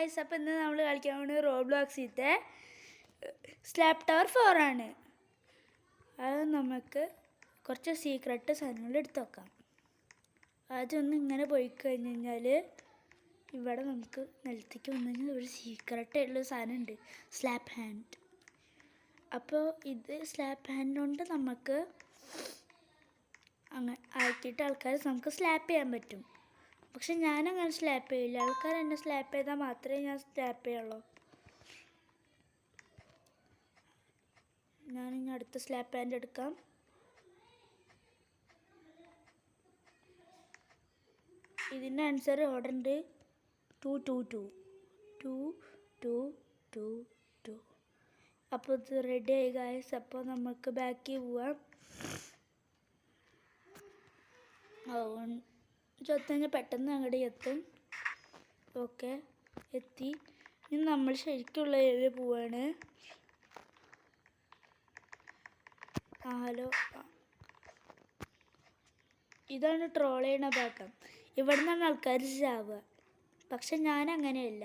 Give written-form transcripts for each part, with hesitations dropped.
Guys, അപ്പോൾ ഇന്ന് നമ്മൾ കളിക്കാൻ പോകുന്നത് റോബ്ലോക്സിലത്തെ സ്ലാപ്പ് ടവർ 4 ആണ്. അത് നമുക്ക് കുറച്ച് സീക്രട്ട് സാധനങ്ങൾ എടുത്ത് വെക്കാം. അതൊന്ന് ഇങ്ങനെ പോയി കഴിഞ്ഞ് കഴിഞ്ഞാൽ ഇവിടെ നമുക്ക് നിലത്തേക്ക് വന്നു കഴിഞ്ഞാൽ ഒരു സീക്രട്ടുള്ള സാധനം ഉണ്ട്, സ്ലാപ്പ് ഹാൻഡ്. അപ്പോൾ ഇത് സ്ലാപ്പ് ഹാൻഡ് കൊണ്ട് നമുക്ക് അങ്ങനെ ആക്കിയിട്ട് ആൾക്കാരെ നമുക്ക് സ്ലാപ്പ് ചെയ്യാൻ പറ്റും. പക്ഷെ ഞാനങ്ങനെ സ്ലാപ്പ് ചെയ്യില്ല. ആൾക്കാർ എന്നെ സ്ലാപ്പ് ചെയ്താൽ മാത്രമേ ഞാൻ സ്ലാപ്പ് ചെയ്യുള്ളൂ. ഞാനിനി അടുത്ത സ്ലാപ്പ് ഹാൻഡ് എടുക്കാം. ഇതിൻ്റെ ആൻസർ ഓർഡർ ഉണ്ട് 222 222. അപ്പോൾ ഇത് റെഡി ആയി ഗൈസ്. അപ്പോൾ നമുക്ക് ബാക്കിൽ പോവാം. ചൊത്തഞ്ഞ് പെട്ടെന്ന് അങ്ങോട്ട് എത്തും. ഓക്കെ, എത്തി. ഇനി നമ്മൾ ശരിക്കുള്ള ഏരിയ പോവാണ്. ഹലോ, ഇതാണ് ട്രോൾ ചെയ്യണ ഭാഗം. ഇവിടെ നിന്നാണ് ആൾക്കാർ ചാവുക. പക്ഷെ ഞാൻ അങ്ങനെയല്ല,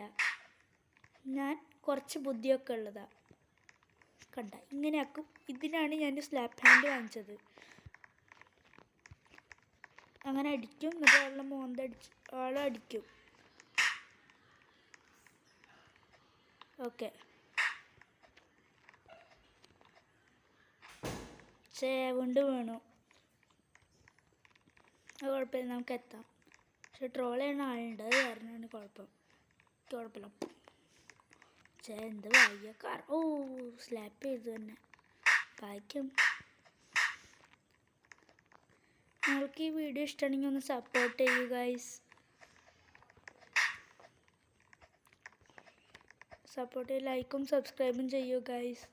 ഞാൻ കുറച്ച് ബുദ്ധിയൊക്കെ ഉള്ളതാണ്. കണ്ട, ഇങ്ങനെയാക്കും. ഇതിനാണ് ഞാൻ സ്ലാപ്പ് ഹാൻഡ് വാങ്ങിച്ചത്. അങ്ങനെ അടിക്കും, എന്നിട്ട് ആളുടെ മോന്തടിച്ച് ആളെ അടിക്കും. ഓക്കെ, കൊണ്ട് വീണു. അത് കുഴപ്പമില്ല, നമുക്ക് എത്താം. പക്ഷെ ട്രോൾ ചെയ്യുന്ന ആളുണ്ട്, അത് കാരണമാണ് കുഴപ്പമില്ല. എന്ത് വയ്യക്കാർ. സ്ലാപ്പ് ചെയ്തു തന്നെ ഭാഗ്യം. നിങ്ങൾക്ക് ഈ വീഡിയോ ഇഷ്ടമാണെങ്കിൽ ഒന്ന് സപ്പോർട്ട് ചെയ്യൂ ഗൈസ്. സപ്പോർട്ട് ചെയ്ത് ലൈക്കും സബ്സ്ക്രൈബും ചെയ്യൂ ഗൈസ്.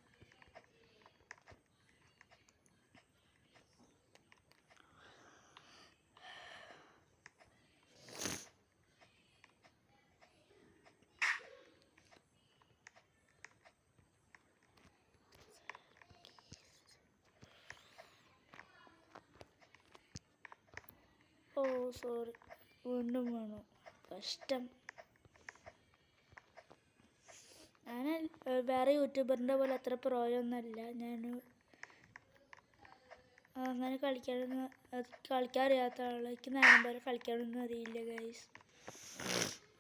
സോറി, വീണ്ടും വേണു. കഷ്ടം. ഞാൻ വേറെ യൂട്യൂബറിൻ്റെ പോലെ അത്ര പ്രോയൊന്നുമല്ല. ഞാൻ അങ്ങനെ കളിക്കാൻ അറിയാത്ത ആളേക്ക് നേരം പോലെ കളിക്കാനൊന്നും അറിയില്ല ഗൈസ്.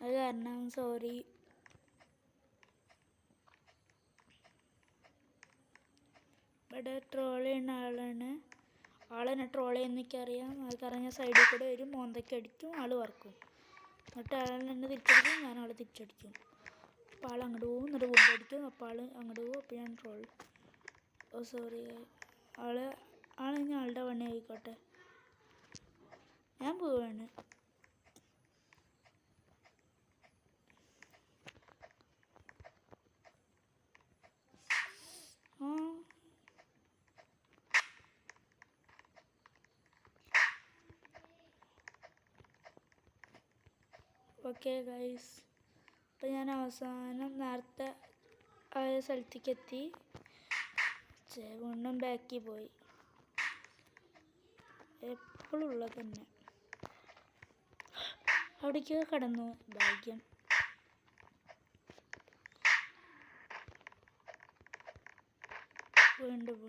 അത് കാരണം സോറി. ഇവിടെ ട്രോൾ ചെയ്യുന്ന ആളെന്നെ ട്രോൾ ചെയ്യുന്നൊക്കെ അറിയാം. അത് കാരണം ഞാൻ സൈഡിൽ കൂടെ വരും, മോന്തയ്ക്ക് അടിക്കും, ആൾ വറക്കും. എന്നിട്ട് ആളെന്നെ തിരിച്ചടിക്കും, ഞാൻ ആളെ തിരിച്ചടിക്കും. അപ്പോൾ ആൾ അങ്ങോട്ട് പോകും, എന്നിട്ട് വീണ്ടും അടിക്കും. അപ്പോൾ ആൾ അങ്ങോട്ട് പോകും, അപ്പോൾ ഞാൻ ട്രോൾ. സോറി. ആളിനി ആളുടെ പണി ആയിക്കോട്ടെ. ഞാൻ പോവാണ്. ഓക്കെ ഗൈസ്, അപ്പോൾ ഞാൻ അവസാനം നേരത്തെ ആയ സ്ഥലത്തേക്ക് എത്തി. വീണ്ടും ബാക്കിൽ പോയി. എപ്പോഴും ഉള്ളത് തന്നെ. അവിടേക്ക് കടന്നു, ഭാഗ്യം. വീണ്ടും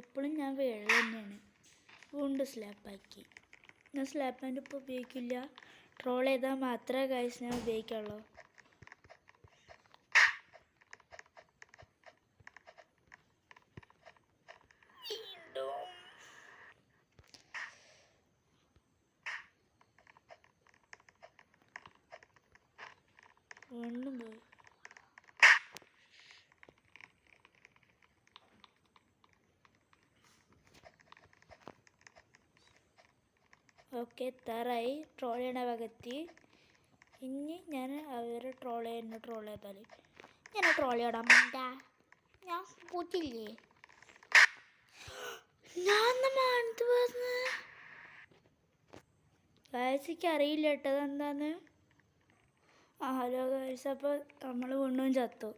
എപ്പോഴും ഞാൻ വീഴൽ തന്നെയാണ്. വീണ്ടും സ്ലാപ്പാക്കി. ഞാൻ സ്ലാപ്പ് ഹാൻഡ് ഇപ്പോൾ ഉപയോഗിക്കില്ല. ട്രോൾ ചെയ്താൽ മാത്രമേ ഗൈസ് ഞാൻ ഉപയോഗിക്കുള്ളൂ. വീണ്ടും പോയി. ഓക്കെ, എത്താറായി. ട്രോൾ ചെയ്യണ ഭാഗത്തി. ഇനി ഞാൻ അവരെ ട്രോൾ ചെയ്താൽ ഞാൻ ട്രോൾ ചെയ്യണം. ഞാൻ പൂട്ടില്ലേ, ഞാൻ ഗൈസിക്ക് അറിയില്ല കേട്ടോ അതെന്താന്ന്. ഹലോ ഗൈസ്, അപ്പോൾ നമ്മൾ വീണ്ടും ചത്തു.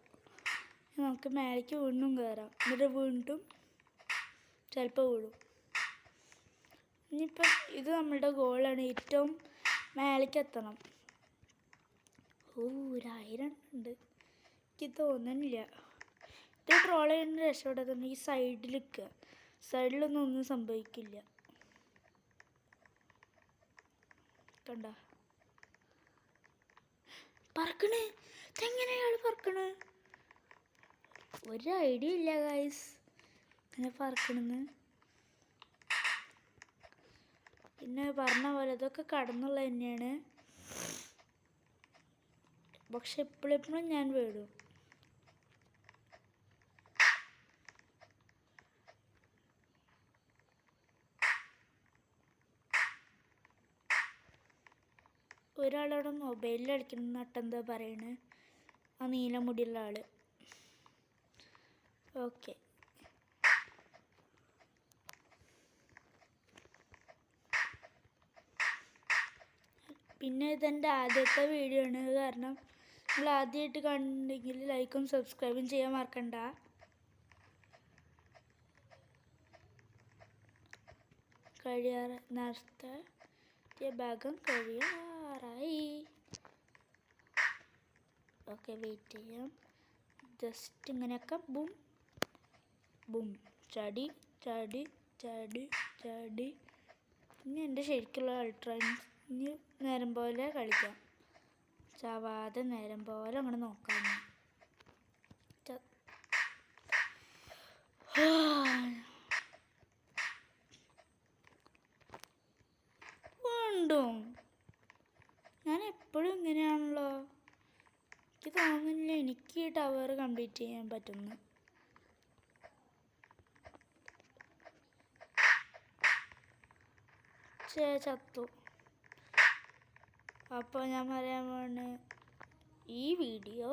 നമുക്ക് മേലേക്ക് വീണ്ടും കയറാം. എന്നിട്ട് വീണ്ടും ചിലപ്പോൾ വീഴും. ഇനിയിപ്പം ഇത് നമ്മളുടെ ഗോളാണ്, ഏറ്റവും മേലേക്ക് എത്തണം. ഓ 1000 ഉണ്ട്, എനിക്ക് തോന്നുന്നില്ല. ഇത് ട്രോൾ ചെയ്യുന്ന രക്ഷപ്പെടാൻ ഈ സൈഡിൽ നിൽക്കുക, സൈഡിലൊന്നും ഒന്നും സംഭവിക്കില്ല. കണ്ട പറക്കണേ, ഇതെങ്ങനെയാണ് പറക്കണേ? ഒരു ഐഡിയ ഇല്ല ഗൈസ് ഇങ്ങനെ പറക്കണെന്ന്. പിന്നെ പറഞ്ഞ പോലെ ഇതൊക്കെ കടന്നുള്ള തന്നെയാണ്, പക്ഷെ എപ്പോഴെപ്പോഴും ഞാൻ വീടും. ഒരാളവിടെ മൊബൈലിൽ കളിക്കുന്ന നട്ടെന്താ പറയണേ, ആ നീല മുടിയുള്ള ആള്. ഓക്കെ, പിന്നെ ഇതെൻ്റെ ആദ്യത്തെ വീഡിയോ ആണ്, കാരണം നിങ്ങൾ ആദ്യമായിട്ട് കണ്ടെങ്കിൽ ലൈക്കും സബ്സ്ക്രൈബും ചെയ്യാൻ മറക്കണ്ട. നേരത്തെ ഭാഗം കഴിയാറായി. ഓക്കെ, വെയിറ്റ് ചെയ്യാം. ജസ്റ്റ് ഇങ്ങനെയൊക്കെ ബും ബും, ചാടി ചാടി ചാടി ചാടി. ഇനി എൻ്റെ ശരിക്കുള്ള അൾട്രാ ഇനി നേരം പോലെ കളിക്കാം, ചാവാതെ നേരം പോലെ അങ്ങനെ നോക്കാം. വീണ്ടും ഞാൻ എപ്പോഴും ഇങ്ങനെയാണല്ലോ, എനിക്ക് തോന്നുന്നില്ല എനിക്ക് ഈ ടവർ കംപ്ലീറ്റ് ചെയ്യാൻ പറ്റുന്നു. ചത്തു. അപ്പോൾ ഞാൻ പറയാൻ പോണ ഈ വീഡിയോ